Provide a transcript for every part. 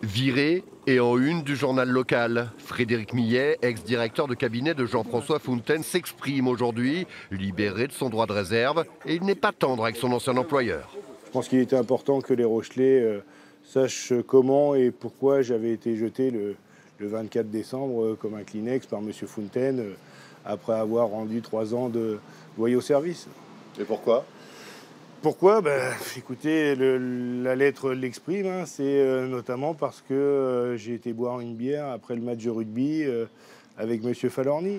Viré et en une du journal local. Frédéric Millet, ex-directeur de cabinet de Jean-François Fontaine, s'exprime aujourd'hui, libéré de son droit de réserve, et il n'est pas tendre avec son ancien employeur. Je pense qu'il était important que les Rochelais sachent comment et pourquoi j'avais été jeté le 24 décembre comme un Kleenex par M. Fontaine après avoir rendu 3 ans de loyaux service. Et pourquoi? Pourquoi? Écoutez, la lettre l'exprime, hein, c'est notamment parce que j'ai été boire une bière après le match de rugby avec M. Falorni.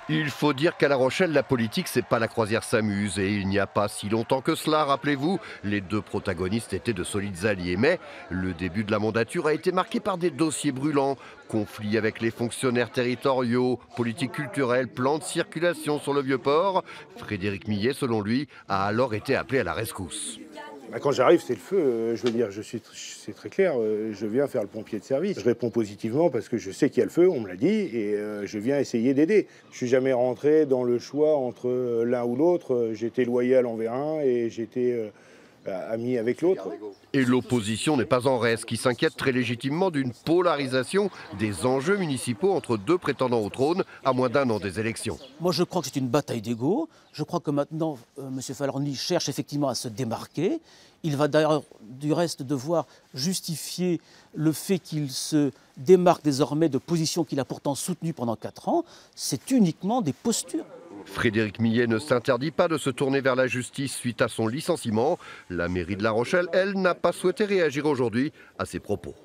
Il faut dire qu'à La Rochelle, la politique, c'est pas la croisière s'amuse. Et il n'y a pas si longtemps que cela, rappelez-vous, les deux protagonistes étaient de solides alliés. Mais le début de la mandature a été marqué par des dossiers brûlants. Conflits avec les fonctionnaires territoriaux, politique culturelle, plans de circulation sur le Vieux-Port. Frédéric Millet, selon lui, a alors été appelé à la rescousse. Quand j'arrive, c'est le feu. Je veux dire, c'est très clair. Je viens faire le pompier de service. Je réponds positivement parce que je sais qu'il y a le feu, on me l'a dit, et je viens essayer d'aider. Je suis jamais rentré dans le choix entre l'un ou l'autre. J'étais loyal envers un et j'étais ami avec l'autre. Et l'opposition n'est pas en reste, qui s'inquiète très légitimement d'une polarisation des enjeux municipaux entre deux prétendants au trône à moins d'un an des élections. Moi, je crois que c'est une bataille d'ego. Je crois que maintenant, M. Falorni cherche effectivement à se démarquer. Il va d'ailleurs, du reste, devoir justifier le fait qu'il se démarque désormais de positions qu'il a pourtant soutenues pendant 4 ans. C'est uniquement des postures. Frédéric Millet ne s'interdit pas de se tourner vers la justice suite à son licenciement. La mairie de La Rochelle, elle, n'a pas souhaité réagir aujourd'hui à ses propos.